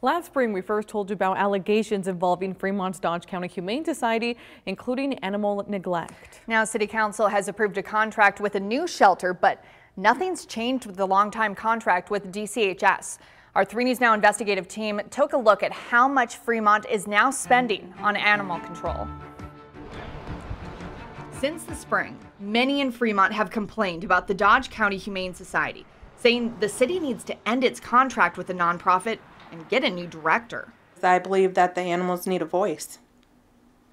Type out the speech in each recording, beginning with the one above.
Last spring, we first told you about allegations involving Fremont's County Humane Society, including animal neglect. Now, City Council has approved a contract with a new shelter, but nothing's changed with the longtime contract with DCHS. Our 3 News Now investigative team took a look at how much Fremont is now spending on animal control. Since the spring, many in Fremont have complained about the Dodge County Humane Society, saying the city needs to end its contract with the nonprofit and get a new director. I believe that the animals need a voice.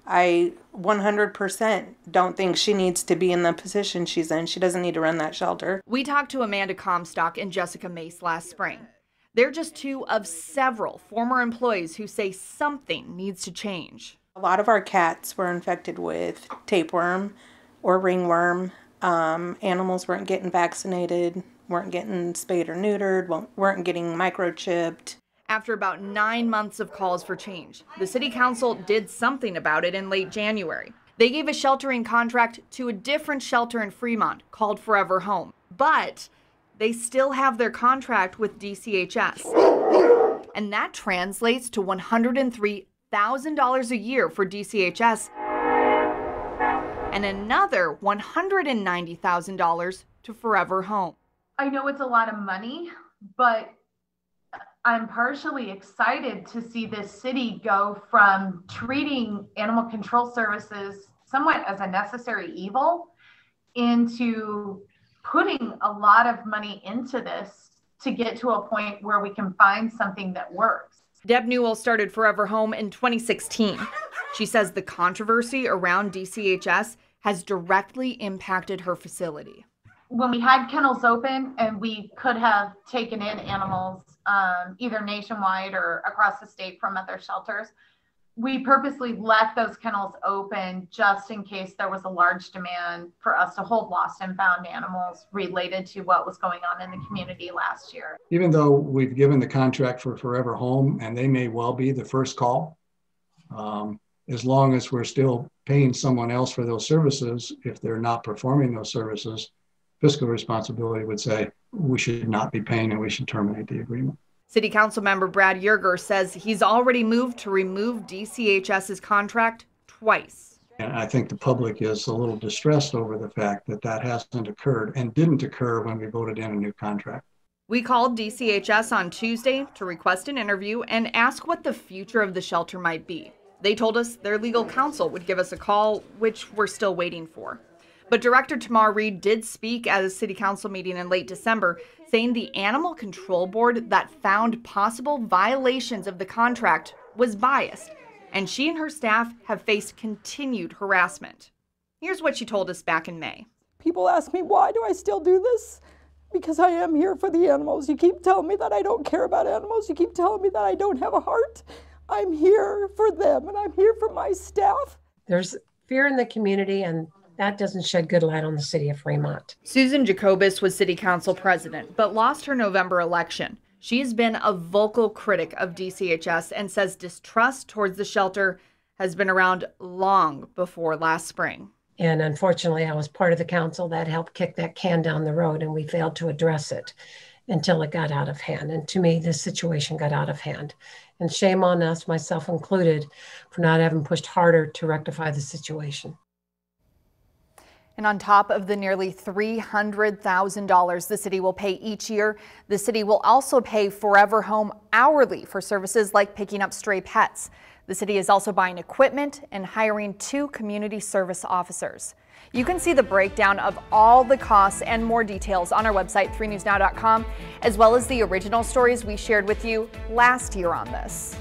I 100% don't think she needs to be in the position she's in. She doesn't need to run that shelter. We talked to Amanda Comstock and Jessica Mace last spring. They're just 2 of several former employees who say something needs to change. A lot of our cats were infected with tapeworm or ringworm. Animals weren't getting vaccinated, weren't getting spayed or neutered, weren't getting microchipped. After about 9 months of calls for change, the City Council did something about it in late January. They gave a sheltering contract to a different shelter in Fremont called FurEver Home, but they still have their contract with DCHS. And that translates to $103,000 a year for DCHS and another $190,000 to FurEver Home. I know it's a lot of money, but I'm partially excited to see this city go from treating animal control services somewhat as a necessary evil into putting a lot of money into this to get to a point where we can find something that works. Deb Newell started FurEver Home in 2016. She says the controversy around DCHS has directly impacted her facility. When we had kennels open and we could have taken in animals either nationwide or across the state from other shelters, we purposely left those kennels open just in case there was a large demand for us to hold lost and found animals related to what was going on in the community last year. Even though we've given the contract for FurEver Home, and they may well be the first call, as long as we're still paying someone else for those services, if they're not performing those services, fiscal responsibility would say we should not be paying and we should terminate the agreement. City Council member Brad Yerger says he's already moved to remove DCHS's contract twice. And I think the public is a little distressed over the fact that that hasn't occurred and didn't occur when we voted in a new contract. We called DCHS on Tuesday to request an interview and ask what the future of the shelter might be. They told us their legal counsel would give us a call, which we're still waiting for. But Director Tamar Reed did speak at a City Council meeting in late December, saying the Animal Control Board that found possible violations of the contract was biased, and she and her staff have faced continued harassment. Here's what she told us back in May. People ask me, why do I still do this? Because I am here for the animals. You keep telling me that I don't care about animals. You keep telling me that I don't have a heart. I'm here for them, and I'm here for my staff. There's fear in the community, and that doesn't shed good light on the city of Fremont. Susan Jacobus was City Council president, but lost her November election. She's been a vocal critic of DCHS and says distrust towards the shelter has been around long before last spring. And unfortunately, I was part of the council that helped kick that can down the road, and we failed to address it until it got out of hand. And to me, this situation got out of hand. And shame on us, myself included, for not having pushed harder to rectify the situation. And on top of the nearly $300,000 the city will pay each year, the city will also pay FurEver Home hourly for services like picking up stray pets. The city is also buying equipment and hiring 2 community service officers. You can see the breakdown of all the costs and more details on our website, 3newsnow.com, as well as the original stories we shared with you last year on this.